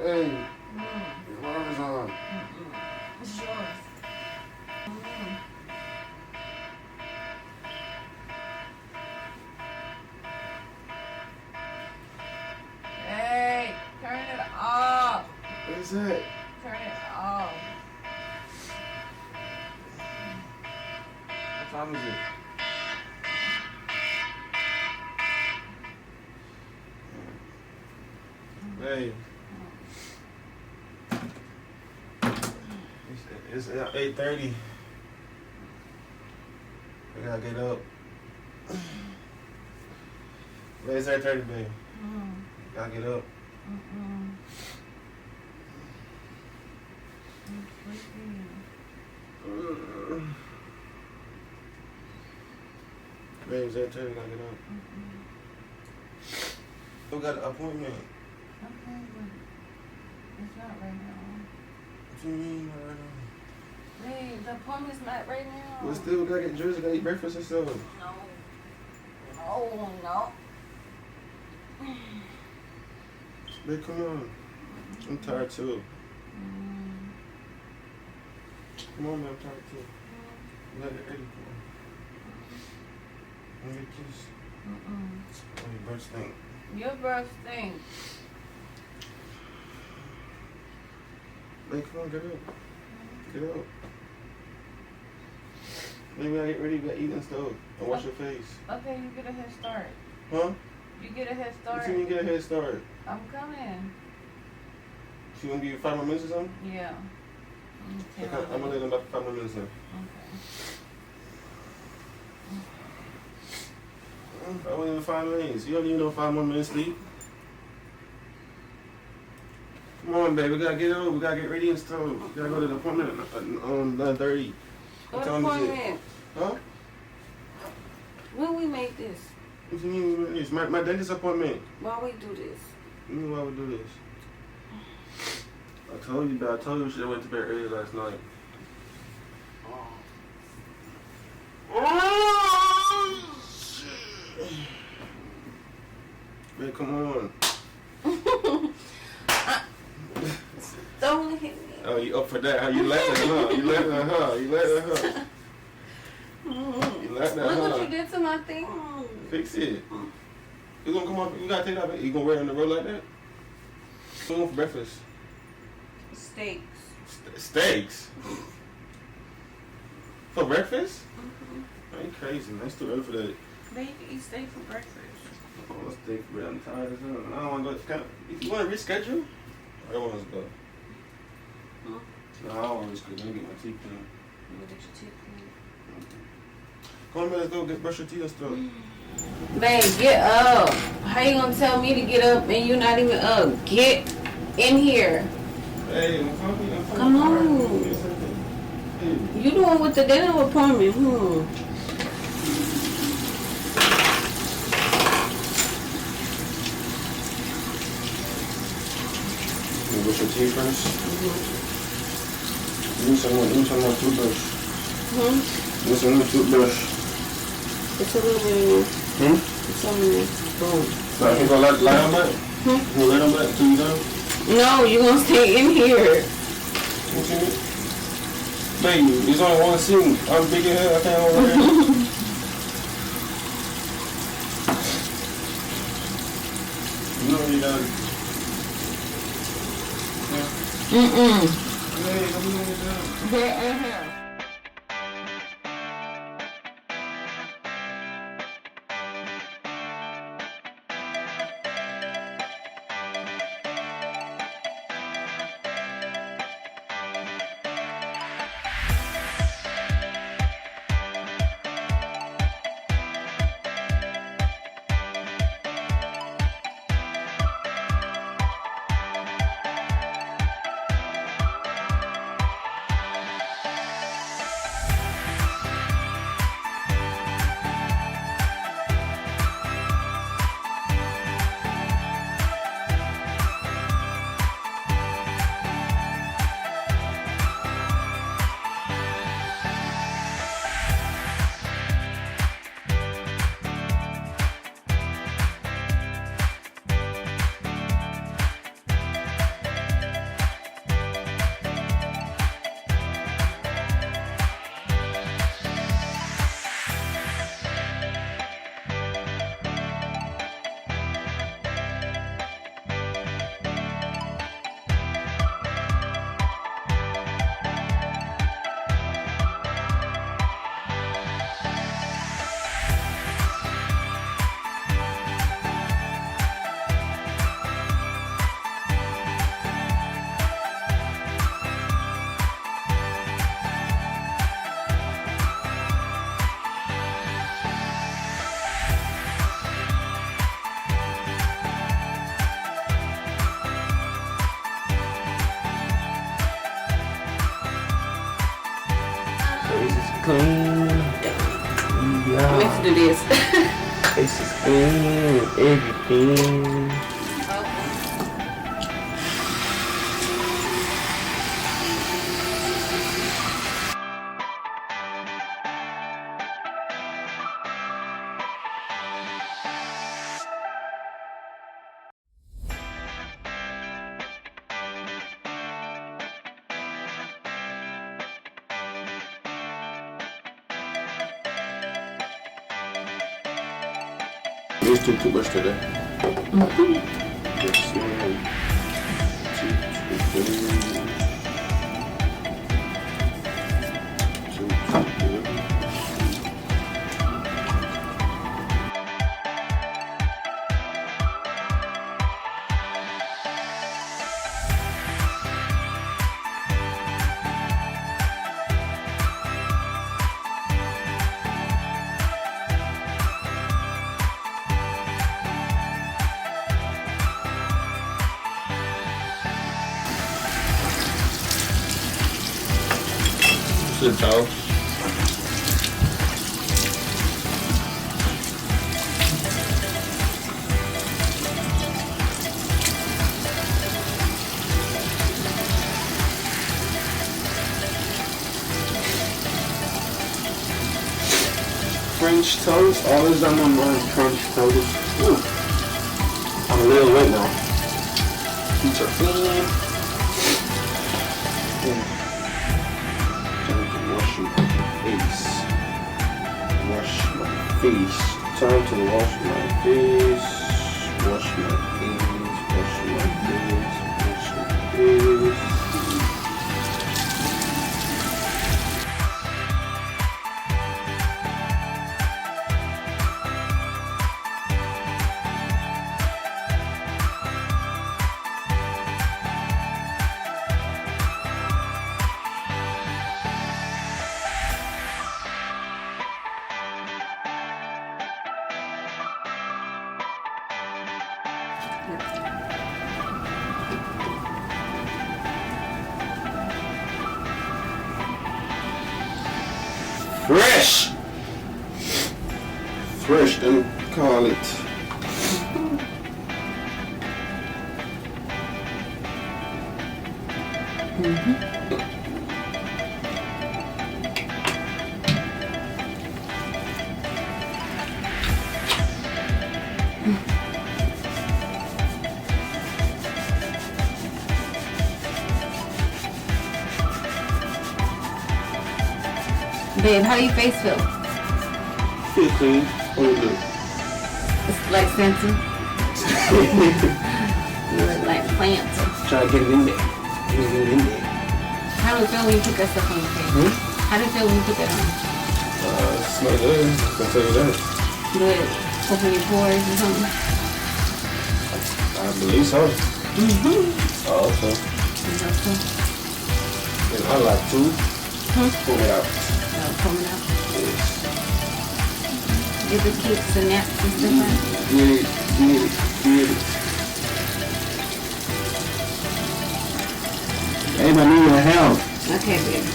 Hey, your alarm is on. It's yours. Hey, turn it off. What is that? Turn it off. What time is it? Hey. It's 8:30. I gotta get up. Wait, it's 8:30, babe. Gotta get up. I'm sleepy. Babe, it's 8:30. Gotta get up. We got an appointment. Okay, but it's not right now. What you mean, not right now? Hey, the appointment's not right now. Well, still, we gotta get dressed. Gotta eat breakfast and stuff. No. Babe, come on. I'm tired too. Come on, man. I'm tired too. You gotta get ready. Come on. Let me get a kiss. Oh, your breath stink. Your breath stinks. Babe, come on, get up. Get up. Maybe I get ready, we gotta eat and stuff. And wash your face. Okay, you get a head start. Huh? You get a head start. What you mean get a head start? I'm coming. She gonna give you 5 more minutes or something? Yeah. Okay, I'm gonna let them about 5 more minutes now. Okay. I wasn't even 5 minutes. You don't even know 5 more minutes sleep. Come on, baby. We gotta get up. We gotta get ready and stuff. We gotta go to the appointment at 9:30. What appointment? Huh? When we make this? What you mean? It's my dentist appointment. Why we do this? You know why we do this? I told you, but I told you we should have went to bed early last night. Man, come on. Don't hit me. Oh, you up for that? Huh? You like that, huh? You like that, huh? You like that, huh? You like that, Look huh? what you did to my thing. Fix it. You gonna come up? You gotta take that. You gonna wear it on the road like that? Come on for breakfast. Steaks. Steaks. For breakfast? Are you crazy, man? It's too early for that. Baby, eat steak for breakfast. Oh, steak, bro. I'm tired as hell. I don't want to go. If you want to reschedule, I don't want to go. Huh? No, I don't want to reschedule. Let me get my teeth clean. Let me get your teeth clean. Come on, man. Let's go brush your teeth and stuff. Babe, get up. How you gonna tell me to get up and you're not even up? Get in here. Hey, I'm coming. Come on. Hey. You doing with the dental appointment, You brush your teeth first? You need some more toothbrush. You need some more toothbrush. It's a little bit in there. It's on there. So I can go lie on that? You gonna lay on that until you done? No, you're gonna stay in here. What you mean? Baby, there's only one sink. I'm big as hell. I can't hold it. You know you done. Yeah. Hey, let me know you're done. Get in here. clean. I'm Yeah. meant to do this. Face is clean. Everything. It's too much today. Yes, ma'am. 2, 2, 3. 2, 2, 3. Sit down. French toast. Always on my mind. French toast. Ooh. I'm a little late now. Feet are clean. Time to wash my face. Wash my face. Time to wash my face. Wash my face. Wash my face. Wash my face. Fresh! Fresh, them call it. Babe, how your face feel? Feel clean. What is it? It's like Santa. You look like plants. Try to get it in there. Get it in there. How do it feel when you put that stuff on your face? How do it feel when you put that on? Smell good. I can tell you that. Do it open your pores or something? I believe so. Oh, okay. You know, so, And I like to pull it out. coming out. Yes. Get the kicks and naps and stuff like that. Get it, get it, get it. Hey, my knee in hell. Okay, baby.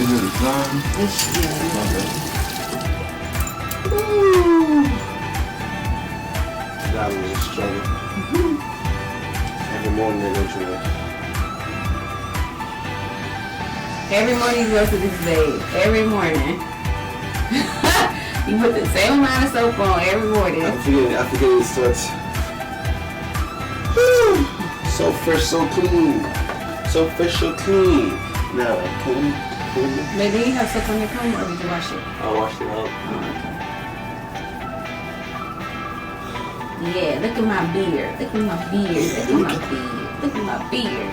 Is it done? It's That was a struggle. Every morning they go through that. every morning you go to this babe. Every morning. You put the same amount of soap on every morning. I forget it starts. Woo! So fresh, so clean. So fresh, so clean. Now, clean. But do you have soap on your comb or did you wash it? I washed it up. Yeah, look at my beard. Look at my beard. Look at my beard. Look at my beard.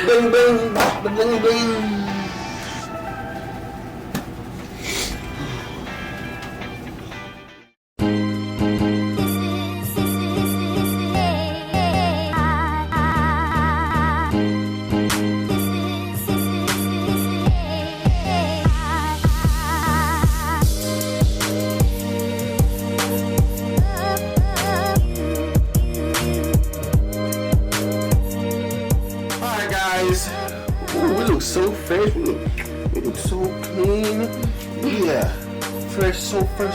Bing, bing, bing, bing. guys. Ooh, we look so fresh. We look so clean. Yeah. Fresh, so clean.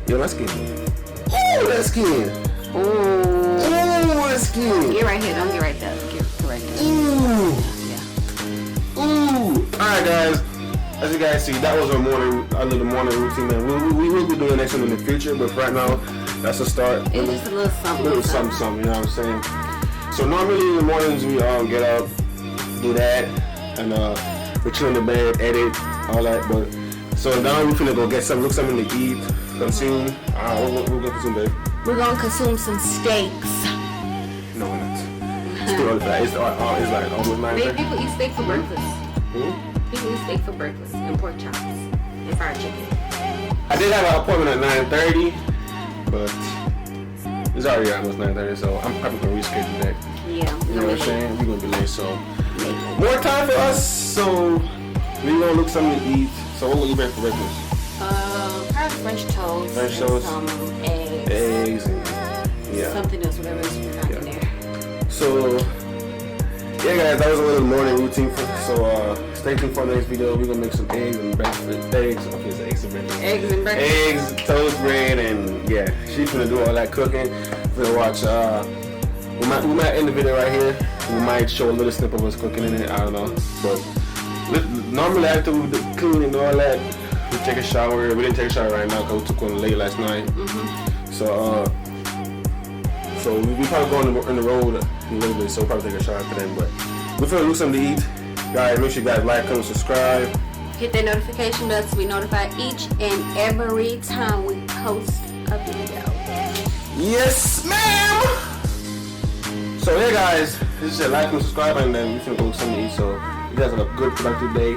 Yo, that skin. Ooh, that skin. Ooh, that skin. Get right here. Don't get right there. Get right there. Ooh. Yeah. Ooh. Alright, guys. As you guys see, that was our little morning routine, man. We will be doing the next one in the future, but right now, that's a start. It's just a little something. Something, you know what I'm saying? So normally in the mornings we get up, do that, and we chill in the bed, edit, all that. But so now we finna go get look something to eat, consume. We're gonna consume, babe. We're gonna consume some steaks. No, we're not. It's too early for that. It's like almost 9:30. People eat steak for breakfast. Hmm? People eat steak for breakfast and pork chops and fried chicken. I did have an appointment at 9:30, but it's already almost 9:30, so I'm probably gonna reschedule that. Yeah. You know what I'm saying? We're gonna be late, so more time for us. So we're gonna look something to eat. So what will you make for breakfast? Probably French toast. French and toast. some eggs. Eggs and yeah. Something else, whatever else we got in there. So yeah, guys, that was a little morning routine. So stay tuned for the next video. We're gonna make some eggs and breakfast. Eggs and breakfast. Eggs and breakfast. Eggs, toast bread, and yeah, she's gonna do all that cooking. We're gonna watch. We might end the video right here. We might show a little snip of us cooking in it. I don't know, but normally after we clean and all that, we take a shower. We didn't take a shower right now because we took one late last night. Mm-hmm. So we probably go on the road a little bit. So we'll probably take a shower after then. But we're gonna look something to eat, guys. Make sure you guys like, comment, subscribe. Hit that notification bell to be notified each and every time we post a video. Yes, ma'am. So yeah, guys, this is like and subscribe, and then we're gonna go something to eat. So you guys have a good, productive day.